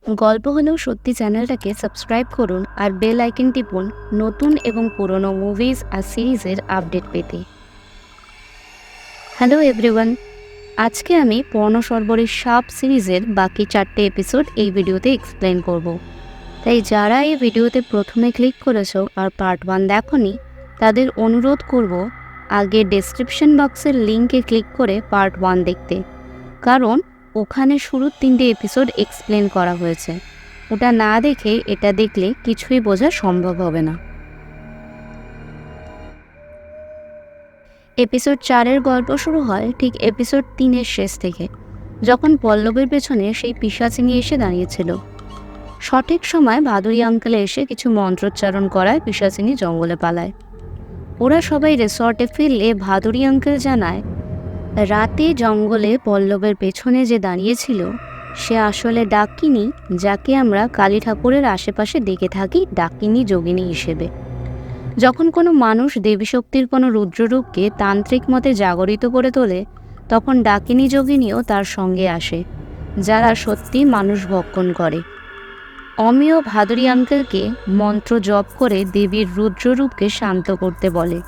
গল্প হলেও সত্যি চ্যানেলটাকে সাবস্ক্রাইব করুন আর বেল আইকন টিপুন নতুন এবং পুরনো মুভিজ আর সিরিজের আপডেট পেতে। হ্যালো এভরিওয়ান, আজকে আমি পর্ণসর্বরী সাপ সিরিজের বাকি 4টে এপিসোড এই ভিডিওতে এক্সপ্লেন করব। তাই যারা এই ভিডিওতে প্রথমে ক্লিক করেছো আর পার্ট 1 দেখোনি, তাদের অনুরোধ করব আগে ডেসক্রিপশন বক্সের লিঙ্কে ক্লিক করে পার্ট 1 দেখতে, কারণ ওখানে শুরুর 3টে এপিসোড এক্সপ্লেন করা হয়েছে। ওটা না দেখে এটা দেখলে কিছুই বোঝা সম্ভব হবে না। এপিসোড 4-এর গল্প শুরু হয় ঠিক এপিসোড 3-এর শেষ থেকে, যখন পল্লবের পেছনে সেই পিশাচিনী এসে দাঁড়িয়েছিল। সঠিক সময় ভাদুরী আঙ্কেলে এসে কিছু মন্ত্রোচ্চারণ করায় পিশাচিনী জঙ্গলে পালায়। ওরা সবাই রিসর্টে ফিরলে ভাদুরী আঙ্কেল জানায় রাতে জঙ্গলে পল্লবের পেছনে যে দাঁড়িয়েছিল সে আসলে ডাকিনী, যাকে আমরা কালী ঠাকুরের আশেপাশে দেখে থাকি ডাকিনী যোগিনী হিসেবে। যখন কোনো মানুষ দেবী শক্তির কোনো রুদ্ররূপকে তান্ত্রিক মতে জাগরিত করে তোলে, তখন ডাকিনী যোগিনীও তার সঙ্গে আসে, যারা সত্যি মানুষ ভক্ষণ করে। অমিয় ভাদুরী আঙ্কেলকে মন্ত্র জপ করে দেবীর রুদ্ররূপকে শান্ত করতে বলে,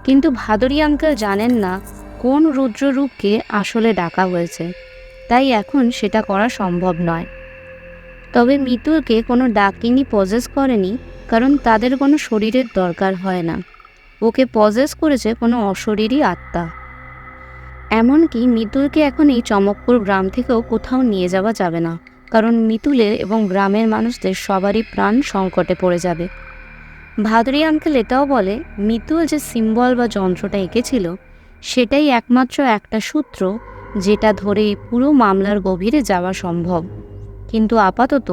কিন্তু ভাদুরী আঙ্কেল জানেন না কোন রুদ্ররূপকে আসলে ডাকা হয়েছে, তাই এখন সেটা করা সম্ভব নয়। তবে মিতুলকে কোনো ডাকিনী পজেস করেনি, কারণ তাদের কোনো শরীরের দরকার হয় না। ওকে পজেস করেছে কোনো অশরীরী আত্মা। এমনকি মিতুলকে এখন এই চমকপুর গ্রাম থেকেও কোথাও নিয়ে যাওয়া যাবে না, কারণ মিতুলের এবং গ্রামের মানুষদের সবারই প্রাণ সংকটে পড়ে যাবে। ভাদুরী আঙ্কেল এটাও বলে মিতুল যে সিম্বল বা যন্ত্রটা এঁকেছিল সেটাই একমাত্র একটা সূত্র যেটা ধরে পুরো মামলার গভীরে যাওয়া সম্ভব। কিন্তু আপাতত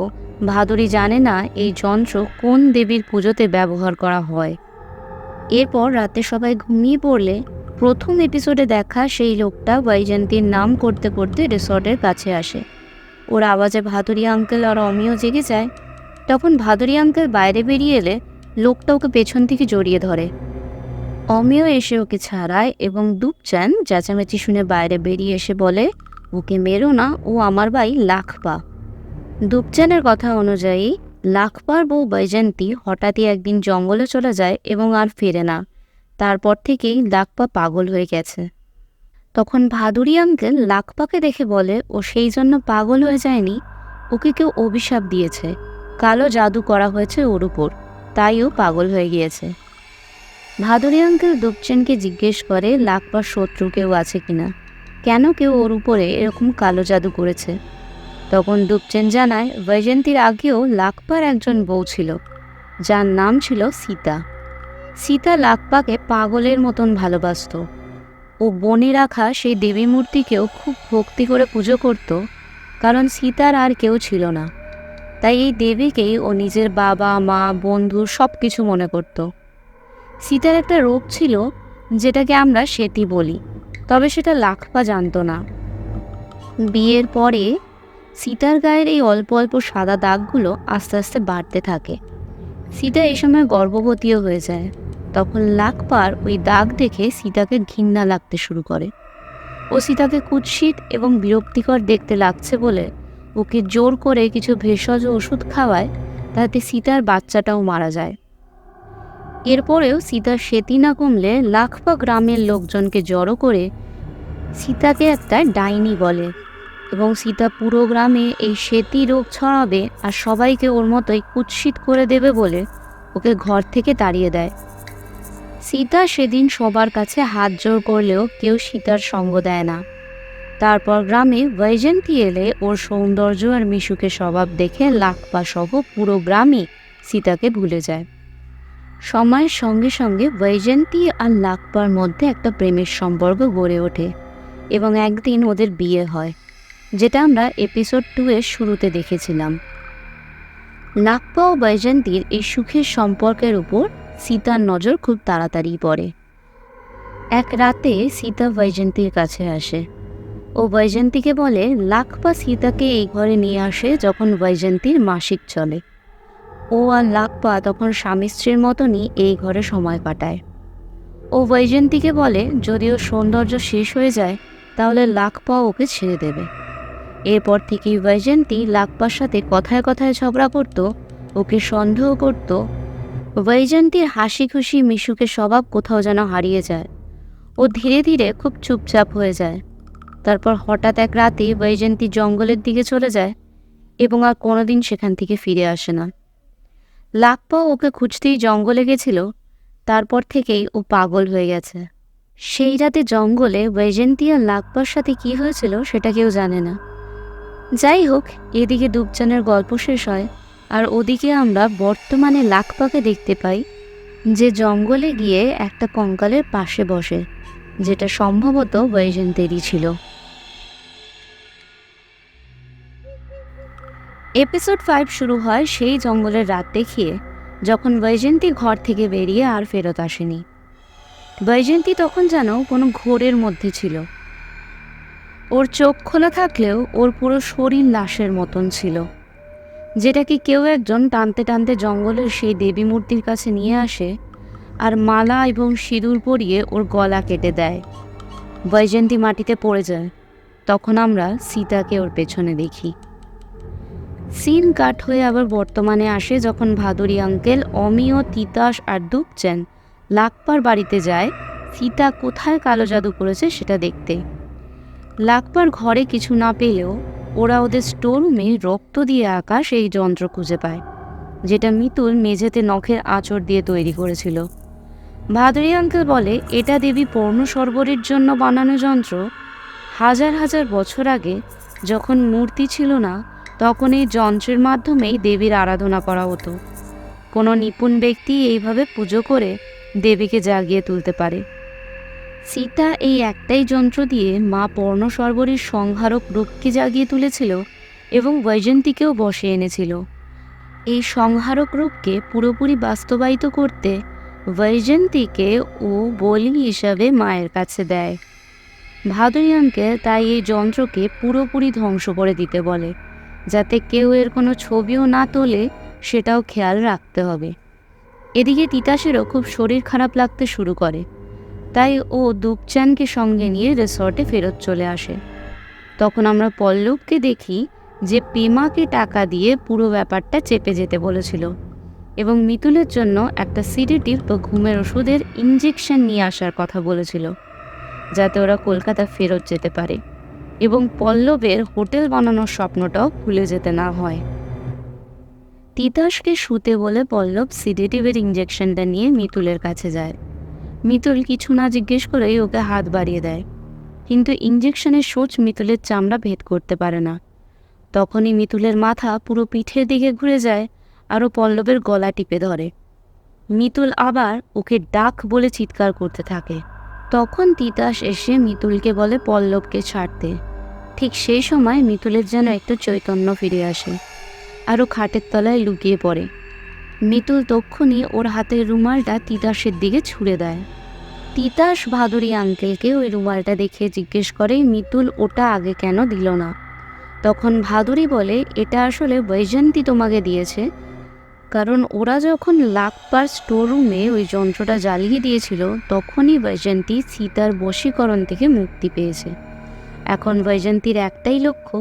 ভাদুরী জানে না এই যন্ত্র কোন দেবীর পুজোতে ব্যবহার করা হয়। এরপর রাতে সবাই ঘুমিয়ে পড়লে প্রথম এপিসোডে দেখা সেই লোকটা বৈজয়ন্তীর নাম করতে করতে রিসর্টের কাছে আসে। ওর আওয়াজে ভাদুরী আঙ্কেল আর অমিয় জেগে যায়। তখন ভাদুরী আঙ্কেল বাইরে বেরিয়ে এলে লোকটা ওকে পেছন থেকে জড়িয়ে ধরে। অমিয় এসে ওকে ছাড়ায় এবং দুপচান চেঁচামেচি শুনে বাইরে বেরিয়ে এসে বলে, ওকে মেরো না, ও আমার ভাই লাখপা। দুপচানের কথা অনুযায়ী লাখপার বউ বৈজয়ন্তী হঠাৎই একদিন জঙ্গলে চলে যায় এবং আর ফিরে না। তারপর থেকেই লাখপা পাগল হয়ে গেছে। তখন ভাদুরী আঙ্কেল লাখপাকে দেখে বলে ও সেই জন্য পাগল হয়ে যায়নি, ওকে কেউ অভিশাপ দিয়েছে, কালো জাদু করা হয়েছে ওর উপর, তাই ও পাগল হয়ে গিয়েছে। ভাদুরী আঙ্কেল দুপচেনকে জিজ্ঞেস করে লাখপার শত্রু কেউ আছে কিনা, কেন কেউ ওর উপরে এরকম কালো জাদু করেছে। তখন দুপচেন জানায় বৈজয়ন্তীর আগেও লাখপার একজন বউ ছিল, যার নাম ছিল সীতা। সীতা লাখপাকে পাগলের মতন ভালোবাসত। ও বনে রাখা সেই দেবী মূর্তিকেও খুব ভক্তি করে পুজো করত, কারণ সীতার আর কেউ ছিল না। তাই এই দেবীকেই ও নিজের বাবা মা বন্ধু সব কিছু মনে করত। সীতার একটা রোগ ছিল যেটাকে আমরা সেতী বলি, তবে সেটা লাখপা জানত না। বিয়ের পরে সীতার গায়ের এই অল্প অল্প সাদা দাগগুলো আস্তে আস্তে বাড়তে থাকে। সীতা এই সময় গর্ভবতীও হয়ে যায়। তখন লাখপার ওই দাগ দেখে সীতাকে ঘৃণা লাগতে শুরু করে। ও সীতাকে কুৎসিত এবং বিরক্তিকর দেখতে লাগছে বলে ওকে জোর করে কিছু ভেষজ ওষুধ খাওয়ায়, তাতে সীতার বাচ্চাটাও মারা যায়। এরপরেও সীতার সেতী না কমলে লাখপা গ্রামের লোকজনকে জড়ো করে সীতাকে একটা ডাইনি বলে এবং সীতা পুরো গ্রামে এই সেতী রোগ ছড়াবে আর সবাইকে ওর মতোই কুৎসিত করে দেবে বলে ওকে ঘর থেকে তাড়িয়ে দেয়। সীতা সেদিন সবার কাছে হাত জোড় করলেও কেউ সীতার সঙ্গ দেয় না। তারপর গ্রামে বৈজয়ন্তী এলে ওর সৌন্দর্য আর মিশুকে স্বভাব দেখে লাখপা সহ পুরো গ্রামই সীতাকে ভুলে যায়। সময়ের সঙ্গে সঙ্গে বৈজয়ন্তী আর লাখপার মধ্যে একটা প্রেমের সম্পর্ক গড়ে ওঠে এবং একদিন ওদের বিয়ে হয়, যেটা আমরা এপিসোড 2-এর শুরুতে দেখেছিলাম। লাখপা ও বৈজয়ন্তীর এই সুখের সম্পর্কের উপর সীতার নজর খুব তাড়াতাড়ি পড়ে। এক রাতে সীতা বৈজয়ন্তীর কাছে আসে। ও বৈজয়ন্তীকে বলে লাখপা সীতাকে এই ঘরে নিয়ে আসে যখন বৈজয়ন্তীর মাসিক চলে। ও আর লাখপা তখন স্বামী স্ত্রীর মতনই এই ঘরে সময় কাটায়। ও বৈজয়ন্তীকে বলে যদি ওর সৌন্দর্য শেষ হয়ে যায় তাহলে লাখপা ওকে ছেড়ে দেবে। এরপর থেকেই বৈজয়ন্তী লাকপার সাথে কথায় কথায় ঝগড়া করত, ওকে সন্দেহ করত। বৈজয়ন্তীর হাসি খুশি মিশুকে স্বভাব কোথাও যেন হারিয়ে যায়। ও ধীরে ধীরে খুব চুপচাপ হয়ে যায়। তারপর হঠাৎ এক রাতে বৈজয়ন্তী জঙ্গলের দিকে চলে যায় এবং আর কোনোদিন সেখান থেকে ফিরে আসে না। লাকপা ওকে খুঁজতেই জঙ্গলে গেছিল, তারপর থেকেই ও পাগল হয়ে গেছে। সেই রাতে জঙ্গলে বৈজয়ন্তী আর লাকপার সাথে কি হয়েছিল সেটা কেউ জানে না। যাই হোক, এদিকে দুপচানের গল্প শেষ হয়, আর ওদিকে আমরা বর্তমানে লাকপাকে দেখতে পাই যে জঙ্গলে গিয়ে একটা কঙ্কালের পাশে বসে, যেটা সম্ভবত বৈজয়ন্তীরই ছিল। এপিসোড 5 শুরু হয় সেই জঙ্গলের রাত দেখিয়ে, যখন বৈজয়ন্তী ঘর থেকে বেরিয়ে আর ফেরত আসেনি। বৈজয়ন্তী তখন যেন কোনো ঘোরের মধ্যে ছিল। ওর চোখ খোলা থাকলেও ওর পুরো শরীর লাশের মতন ছিল, যেটাকে কেউ একজন টানতে টানতে জঙ্গলের সেই দেবী মূর্তির কাছে নিয়ে আসে আর মালা এবং সিঁদুর পরিয়ে ওর গলা কেটে দেয়। বৈজয়ন্তী মাটিতে পড়ে যায়। তখন আমরা সীতাকে ওর পেছনে দেখি। সিন কাট হয়ে আবার বর্তমানে আসে, যখন ভাদুরী আঙ্কেল, অমিয়, তিতাস আর দুপচান লাকপার বাড়িতে যায় সীতা কোথায় কালো জাদু করেছে সেটা দেখতে। লাকপার ঘরে কিছু না পেলেও ওরা ওদের স্টোররুমে রক্ত দিয়ে আঁকা সেই যন্ত্র খুঁজে পায়, যেটা মিতুল মেঝেতে নখের আঁচড় দিয়ে তৈরি করেছিল। ভাদুরী আঙ্কেল বলে এটা দেবী পর্ণ সরবরের জন্য বানানো যন্ত্র। হাজার হাজার বছর আগে যখন মূর্তি ছিল না, তখন এই যন্ত্রের মাধ্যমেই দেবীর আরাধনা করা হতো। কোনো নিপুণ ব্যক্তি এইভাবে পুজো করে দেবীকে জাগিয়ে তুলতে পারে। সীতা এই একটাই যন্ত্র দিয়ে মা পর্ণ সরবরীর সংহারক রূপকে জাগিয়ে তুলেছিল এবং বৈজয়ন্তীকেও বসে এনেছিল। এই সংহারক রূপকে পুরোপুরি বাস্তবায়িত করতে বৈজয়ন্তীকে ও বলি হিসাবে মায়ের কাছে দেয়। ভাদুরী আঙ্কেল তাই এই যন্ত্রকে পুরোপুরি ধ্বংস করে দিতে বলে, যাতে কেউ এর কোনো ছবিও না তোলে, সেটাও খেয়াল রাখতে হবে। এদিকে তিতাসেরও খুব শরীর খারাপ লাগতে শুরু করে, তাই ও দুপচানকে সঙ্গে নিয়ে রিসর্টে ফেরত চলে আসে। তখন আমরা পল্লবকে দেখি যে পেমাকে টাকা দিয়ে পুরো ব্যাপারটা চেপে যেতে বলেছিল এবং মিতুলের জন্য একটা সিডেটিভ বা ঘুমের ওষুধের ইঞ্জেকশন নিয়ে আসার কথা বলেছিল, যাতে ওরা কলকাতা ফেরত যেতে পারে এবং পল্লবের হোটেল বানানোর স্বপ্নটাও ভুলে যেতে না হয়। তিতাসকে শুতে বলে পল্লব সিডেটিভের ইঞ্জেকশনটা নিয়ে মিতুলের কাছে যায়। মিতুল কিছু না জিজ্ঞেস করেই ওকে হাত বাড়িয়ে দেয়, কিন্তু ইঞ্জেকশনের সোচ মিতুলের চামড়া ভেদ করতে পারে না। তখনই মিতুলের মাথা পুরো পিঠের দিকে ঘুরে যায় আর ও পল্লবের গলা টিপে ধরে। মিতুল আবার ওকে ডাক বলে চিৎকার করতে থাকে। তখন তিতাস এসে মিতুলকে বলে পল্লবকে ছাড়তে। ঠিক সেই সময় মিতুলের যেন একটু চৈতন্য ফিরে আসে আর ও খাটের তলায় লুকিয়ে পড়ে। মিতুল তক্ষুনি ওর হাতের রুমালটা তিতাসের দিকে ছুঁড়ে দেয়। তিতাস ভাদুরী আঙ্কেলকে ওই রুমালটা দেখে জিজ্ঞেস করে মিতুল ওটা আগে কেন দিল না। তখন ভাদুরী বলে এটা আসলে বৈজয়ন্তী তোমাকে দিয়েছে, কারণ ওরা যখন লাকপার স্টোররুমে ওই যন্ত্রটা জ্বালিয়ে দিয়েছিল, তখনই বৈজয়ন্তী সীতার বশীকরণ থেকে মুক্তি পেয়েছে। এখন বৈজয়ন্তীর একটাই লক্ষ্য,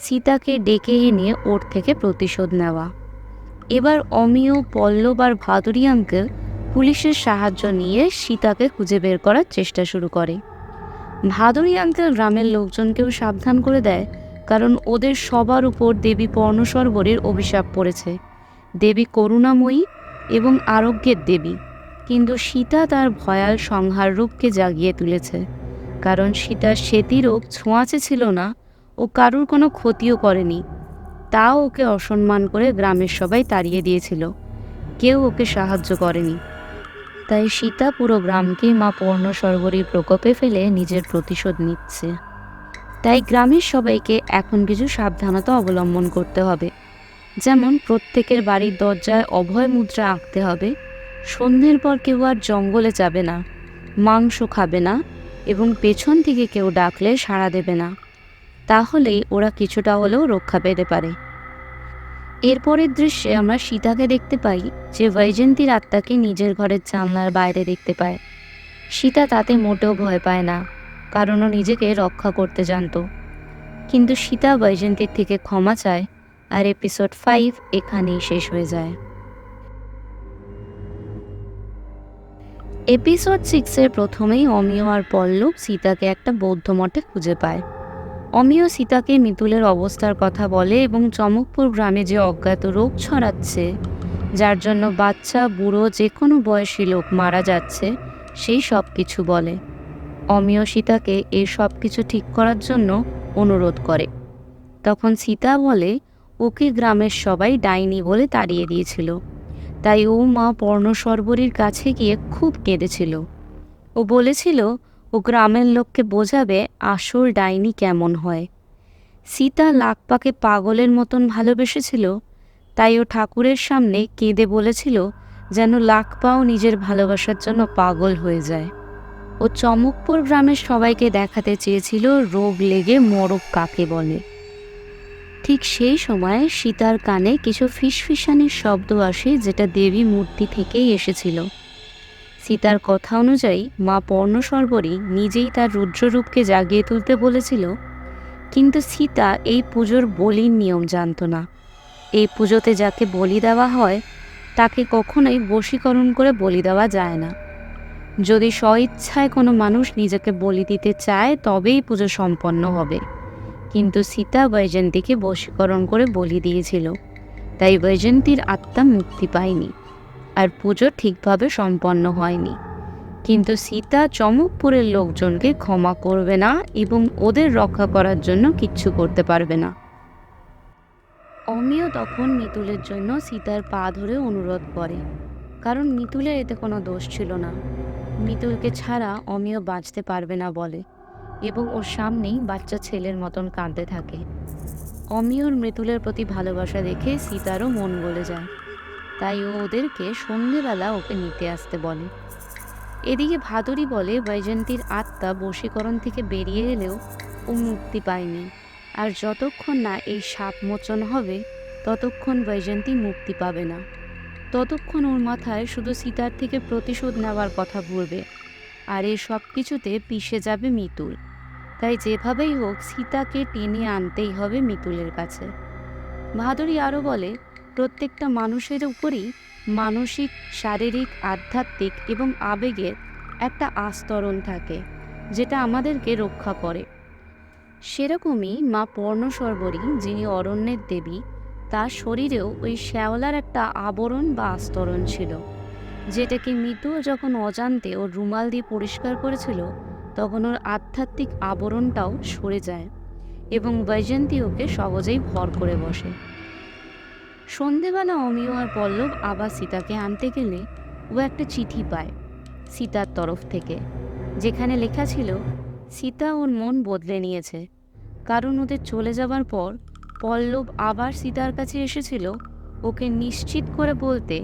সীতাকে ডেকে এনে ওর থেকে প্রতিশোধ নেওয়া। এবার অমিয়, পল্লব আর ভাদুরী আঙ্কেল পুলিশের সাহায্য নিয়ে সীতাকে খুঁজে বের করার চেষ্টা শুরু করে। ভাদুরী আঙ্কেল গ্রামের লোকজনকেও সাবধান করে দেয়, কারণ ওদের সবার উপর দেবী পর্ণসরবরের অভিশাপ পড়েছে। দেবী করুণাময়ী এবং আরোগ্যের দেবী, কিন্তু সীতা তার ভয়াল সংহার রূপকে জাগিয়ে তুলেছে। কারণ সীতার সেতিরোগ ছোঁয়াচে ছিল না, ও কারুর কোনো ক্ষতিও করেনি, তাও ওকে অসম্মান করে গ্রামের সবাই তাড়িয়ে দিয়েছিল। কেউ ওকে সাহায্য করেনি। তাই সীতা পুরো গ্রামকে মা পর্ণসরবরীর প্রকোপে ফেলে নিজের প্রতিশোধ নিচ্ছে। তাই গ্রামের সবাইকে এখন কিছু সাবধানতা অবলম্বন করতে হবে, যেমন প্রত্যেকের বাড়ির দরজায় অভয় মুদ্রা আঁকতে হবে, সন্ধ্যের পর কেউ আর জঙ্গলে যাবে না, মাংস খাবে না এবং পেছন থেকে কেউ ডাকলে সাড়া দেবে না। তাহলেই ওরা কিছুটা হলেও রক্ষা পেতে পারে। এরপরের দৃশ্যে আমরা সীতাকে দেখতে পাই যে বৈজয়ন্তীর আত্মাকে নিজের ঘরের জানলার বাইরে দেখতে পায়। সীতা তাতে মোটেও ভয় পায় না, কারণ ও নিজেকে রক্ষা করতে জানত। কিন্তু সীতা বৈজয়ন্তীর থেকে ক্ষমা চায়, আর এপিসোড 5 এখানেই শেষ হয়ে যায়। এপিসোড 6-এর প্রথমেই অমিয় আর পল্লব সীতাকে একটা বৌদ্ধ মঠে খুঁজে পায়। অমিয় সীতাকে মিতুলের অবস্থার কথা বলে এবং চমকপুর গ্রামে যে অজ্ঞাত রোগ ছড়াচ্ছে, যার জন্য বাচ্চা বুড়ো যে কোনো বয়সী লোক মারা যাচ্ছে, সেই সব কিছু বলে। অমিয় সীতাকে এই সব কিছু ঠিক করার জন্য অনুরোধ করে। তখন সীতা বলে ওকে গ্রামের সবাই ডাইনি বলে তাড়িয়ে দিয়েছিল, তাই ও মা পর্ণশর্বরীর কাছে গিয়ে খুব কেঁদেছিল। ও বলেছিল ও গ্রামের লোককে বোঝাবে আসল ডাইনি কেমন হয়। সীতা লাকপাকে পাগলের মতন ভালোবেসেছিল, তাই ও ঠাকুরের সামনে কেঁদে বলেছিল যেন লাকপাও নিজের ভালোবাসার জন্য পাগল হয়ে যায়। ও চমকপুর গ্রামের সবাইকে দেখাতে চেয়েছিল রোগ লেগে মরক কাকে বলে। ঠিক সেই সময় সীতার কানে কিছু ফিসফিসানির শব্দ আসে, যেটা দেবী মূর্তি থেকেই এসেছিল। সীতার কথা অনুযায়ী মা পর্ণশর্বরী নিজেই তার রুদ্ররূপকে জাগিয়ে তুলতে বলেছিল, কিন্তু সীতা এই পুজোর বলির নিয়ম জানত না। এই পুজোতে যাকে বলি দেওয়া হয় তাকে কখনোই বশীকরণ করে বলি দেওয়া যায় না। যদি স্বইচ্ছায় কোনো মানুষ নিজেকে বলি দিতে চায় তবেই পুজো সম্পন্ন হবে। কিন্তু সীতা বৈজয়ন্তীকে বশীকরণ করে বলি দিয়েছিল, তাই বৈজয়ন্তীর আত্মা মুক্তি পায়নি আর পুজো ঠিকভাবে সম্পন্ন হয়নি। কিন্তু সীতা চমকপুরের লোকজনকে ক্ষমা করবে না এবং ওদের রক্ষা করার জন্য কিচ্ছু করতে পারবে না। অমিয় তখন মিতুলের জন্য সীতার পা ধরে অনুরোধ করে, কারণ মিতুলের এতে কোনো দোষ ছিল না। মিতুলকে ছাড়া অমিয় বাঁচতে পারবে না বলে এবং ওর সামনেই বাচ্চা ছেলের মতন কাঁদতে থাকে। অমিয়র মৃতুলের প্রতি ভালোবাসা দেখে সীতারও মন গলে যায়, তাই ও ওদেরকে সন্ধেবেলা ওকে নিতে আসতে বলে। এদিকে ভাদুরী বলে বৈজয়ন্তীর আত্মা বশীকরণ থেকে বেরিয়ে এলেও ও মুক্তি পায়নি, আর যতক্ষণ না এই সাপ মোচন হবে ততক্ষণ বৈজয়ন্তী মুক্তি পাবে না। ততক্ষণ ওর মাথায় শুধু সীতার থেকে প্রতিশোধ নেওয়ার কথা ঘুরবে, আর এই সব কিছুতে পিষে যাবে মিতুল। তাই যেভাবেই হোক সীতাকে টেনে আনতেই হবে মিতুলের কাছে। ভাদুরী আরও বলে প্রত্যেকটা মানুষের উপরই মানসিক, শারীরিক, আধ্যাত্মিক এবং আবেগের একটা আস্তরণ থাকে, যেটা আমাদেরকে রক্ষা করে। সেরকমই মা পর্ণশর্বরী, যিনি অরণ্যের দেবী, তার শরীরেও ওই শ্যাওলার একটা আবরণ বা আস্তরণ ছিল, যেটাকে মিতুল যখন অজান্তে ওর রুমাল দিয়ে পরিষ্কার করেছিল তখন ওর আধ্যাত্মিক আবরণটাও সরে যায় এবং বৈজয়ন্তী ওকে সহজেই ভর করে বসে। সন্ধেবেলা অমিয় আর পল্লব আবার সীতাকে আনতে গেলে ও একটা চিঠি পায় সীতার তরফ থেকে, যেখানে লেখা ছিল সীতা ওর মন বদলে নিয়েছে, কারণ ওদের চলে যাবার পর পল্লব আবার সীতার কাছে এসেছিল ওকে নিশ্চিত করে বলতে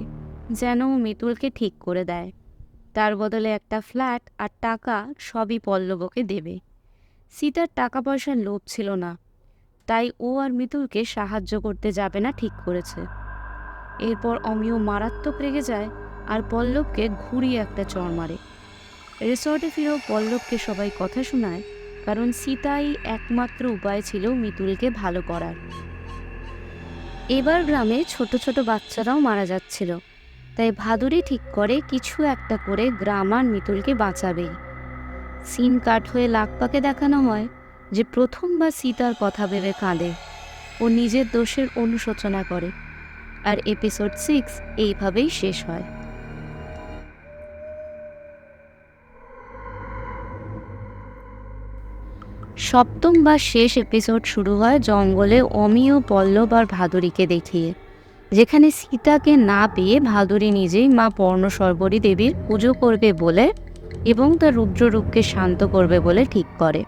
যেন ও মিতুলকে ঠিক করে দেয়। তার বদলে একটা ফ্ল্যাট আর টাকা সবই পল্লবকে দেবে। সীতার টাকা পয়সার লোভ ছিল না, তাই ও আর মিতুলকে সাহায্য করতে যাবে না ঠিক করেছে। এরপর অমিয় মারাত্মক রেগে যায় আর পল্লবকে ঘুরিয়ে একটা চড় মারে। রিসর্টে ফিরেও পল্লবকে সবাই কথা শোনায়, কারণ সীতাই একমাত্র উপায় ছিল মিতুলকে ভালো করার। এবার গ্রামে ছোট ছোট বাচ্চারাও মারা যাচ্ছিল, তাই ভাদুরী ঠিক করে কিছু একটা করে গ্রাম আর মিতুলকে বাঁচাবেই। সিন কাট হয়ে লাকপাকে দেখানো হয় যে প্রথমবার সীতার কথা ভেবে কাঁদে, ও নিজের দোষের অনুশোচনা করে, আর এপিসোড 6 এইভাবেই শেষ হয়। সপ্তম বা শেষ এপিসোড শুরু হয় জঙ্গলে অমিয়, পল্লব আর ভাদুরীকে দেখিয়ে, যেখানে সীতাকে না পেয়ে ভাদুরী নিজেই মা পর্ণশর্বরী দেবীর পুজো করবে বলে এবং তার রুদ্ররূপকে শান্ত করবে বলে ঠিক করে।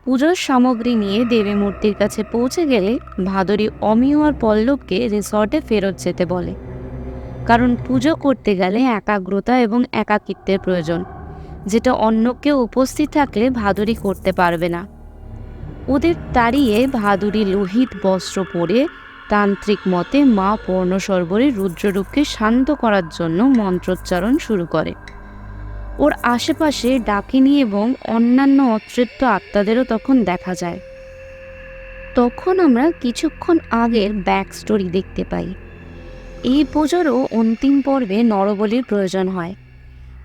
পুজোর সামগ্রী নিয়ে দেবী মূর্তির কাছে পৌঁছে গেলে ভাদুরী অমিয় আর পল্লবকে রিসর্টে ফেরত যেতে বলে, কারণ পুজো করতে গেলে একাগ্রতা এবং একাকিত্বের প্রয়োজন, যেটা অন্য কেউ উপস্থিত থাকলে ভাদুরী করতে পারবে না। ওদের তাড়িয়ে ভাদুরী লোহিত বস্ত্র পরে তান্ত্রিক মতে মা পর্ণশর্বরীর রুদ্ররূপকে শান্ত করার জন্য মন্ত্রোচ্চারণ শুরু করে। ওর আশেপাশে ডাকিনী এবং অন্যান্য অতৃপ্ত আত্মাদেরও তখন দেখা যায়। তখন আমরা কিছুক্ষণ আগের ব্যাক স্টোরি দেখতে পাই। এই পুজোরও অন্তিম পর্বে নরবলির প্রয়োজন হয়,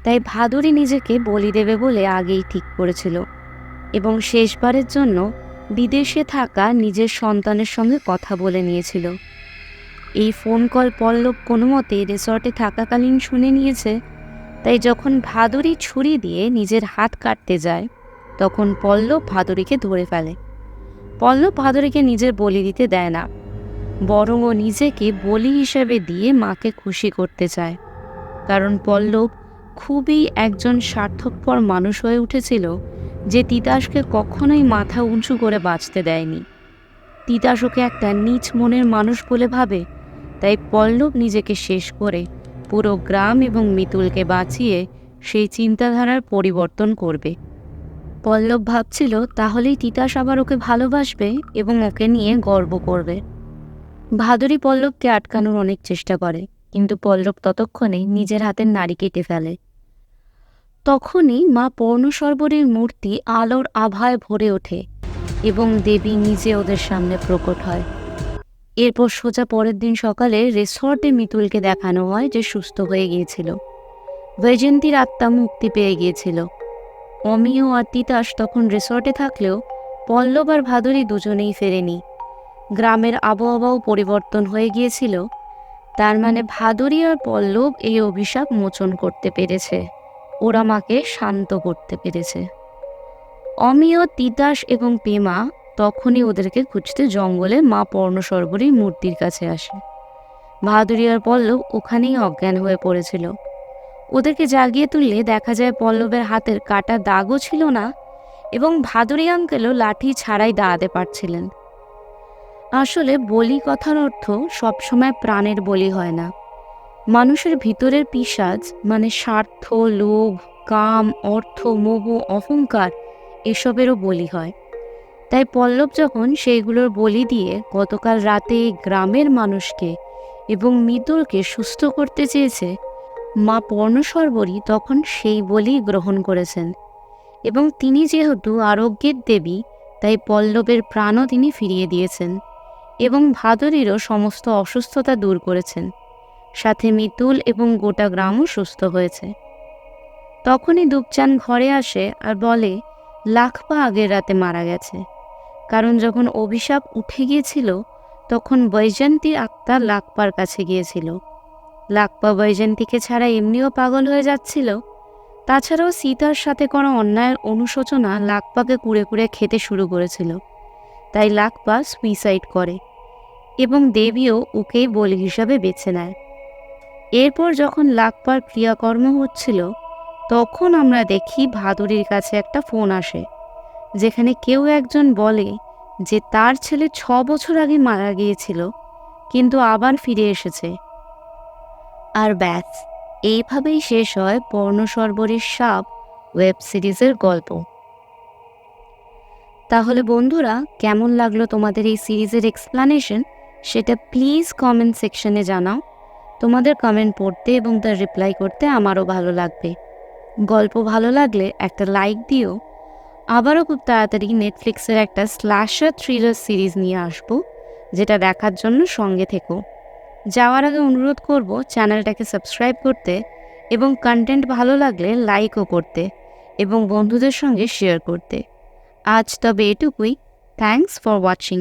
তাই ভাদুরী নিজেকে বলি দেবে বলে আগেই ঠিক করেছিল এবং শেষবারের জন্য বিদেশে থাকা নিজের সন্তানের সঙ্গে কথা বলে নিয়েছিল। এই ফোন কল পল্লব কোনো মতে রিসর্টে থাকাকালীন শুনে নিয়েছে, তাই যখন ভাদুরী ছুরি দিয়ে নিজের হাত কাটতে যায় তখন পল্লব ভাদুরীকে ধরে ফেলে। পল্লব ভাদুরীকে নিজের বলি দিতে দেয় না, বরং ও নিজেকে বলি হিসেবে দিয়ে মাকে খুশি করতে চায়। কারণ পল্লব খুবই একজন স্বার্থপর মানুষ হয়ে উঠেছিল, যে তিতাসকে কখনোই মাথা উঁচু করে বাঁচতে দেয়নি। তিতাস ওকে একটা নীচ মনের মানুষ বলে ভাবে, তাই পল্লব নিজেকে শেষ করে পুরো গ্রাম এবং মিতুলকে বাঁচিয়ে সেই চিন্তাধারার পরিবর্তন করবে। পল্লব ভাবছিল তাহলেই তিতাস আবার ওকে ভালোবাসবে এবং ওকে নিয়ে গর্ব করবে। ভাদুরী পল্লবকে আটকানোর অনেক চেষ্টা করে, কিন্তু পল্লব ততক্ষণে নিজের হাতের নাড়ি কেটে ফেলে। তখনই মা পর্ণসর্বরীর মূর্তি আলোর আভায় ভরে ওঠে এবং দেবী নিজে ওদের সামনে প্রকট হয়। এরপর সোজা পরের দিন সকালে রিসর্টে মিতুলকে দেখানো হয় যে সুস্থ হয়ে গিয়েছিল। বৈজয়ন্তীর আত্মা মুক্তি পেয়ে গিয়েছিল। অমিয় আর তিতাস তখন রিসর্টে থাকলেও পল্লব আর ভাদুরী দুজনেই ফেরেনি। গ্রামের আবহাওয়াও পরিবর্তন হয়ে গিয়েছিল। তার মানে ভাদুরী আর পল্লব এই অভিশাপ মোচন করতে পেরেছে, ওরা মাকে শান্ত করতে পেরেছে। অমিয়, তিতাস এবং পেমা তখনই ওদেরকে খুঁজতে জঙ্গলে মা পর্ণসর্বরীর মূর্তির কাছে আসে। ভাদুরী আর পল্লব ওখানেই অজ্ঞান হয়ে পড়েছিল। ওদেরকে জাগিয়ে তুললে দেখা যায় পল্লবের হাতের কাটা দাগও ছিল না এবং ভাদুরী আঙ্কেলও লাঠি ছাড়াই দাঁড়াতে পারছিলেন। আসলে বলি কথার অর্থ সবসময় প্রাণের বলি হয় না, মানুষের ভিতরের পিশাচ মানে স্বার্থ, লোভ, কাম, অর্থ, মোহ, অহংকার এসবেরও বলি হয়। তাই পল্লব যখন সেইগুলোর বলি দিয়ে গতকাল রাতে গ্রামের মানুষকে এবং মিতুলকে সুস্থ করতে চেয়েছে, মা পর্ণসর্বরী তখন সেই বলি গ্রহণ করেছেন এবং তিনি যেহেতু আরোগ্যের দেবী, তাই পল্লবের প্রাণও তিনি ফিরিয়ে দিয়েছেন এবং ভাদুরীরও সমস্ত অসুস্থতা দূর করেছেন। সাথে মিতুল এবং গোটা গ্রামও সুস্থ হয়েছে। তখনই দুপচান ঘরে আসে আর বলে লাখপা আগের রাতে মারা গেছে, কারণ যখন অভিশাপ উঠে গিয়েছিল তখন বৈজয়ন্তীর আত্মা লাখপার কাছে গিয়েছিল। লাখপা বৈজয়ন্তীকে ছাড়া এমনিও পাগল হয়ে যাচ্ছিল, তাছাড়াও সীতার সাথে করা অন্যায়ের অনুশোচনা লাখপাকে কুড়ে কুড়ে খেতে শুরু করেছিল। তাই লাখপা সুইসাইড করে এবং দেবীও ওকেই বলি হিসাবে বেছে নেয়। এরপর যখন লাখপার ক্রিয়াকর্ম হচ্ছিল তখন আমরা দেখি ভাদুরীর কাছে একটা ফোন আসে, যেখানে কেউ একজন বলে যে তার ছেলে 6 বছর আগে মারা গিয়েছিল কিন্তু আবার ফিরে এসেছে। আর ব্যাস, এইভাবেই শেষ হয় পর্ণসর্বরীর সাপ ওয়েব সিরিজের গল্প। তাহলে বন্ধুরা, কেমন লাগলো তোমাদের এই সিরিজের এক্সপ্লানেশন সেটা প্লিজ কমেন্ট সেকশনে জানাও। তোমাদের কমেন্ট পড়তে এবং তার রিপ্লাই করতে আমারও ভালো লাগবে। গল্প ভালো লাগলে একটা লাইক দিও। আবারও খুব তাড়াতাড়ি নেটফ্লিক্সের একটা স্ল্যাশার থ্রিলার সিরিজ নিয়ে আসবো, যেটা দেখার জন্য সঙ্গে থেকো। যাওয়ার আগে অনুরোধ করব চ্যানেলটাকে সাবস্ক্রাইব করতে এবং কন্টেন্ট ভালো লাগলে লাইকও করতে এবং বন্ধুদের সঙ্গে শেয়ার করতে। আজ তবে এটুকুই। Thanks for watching.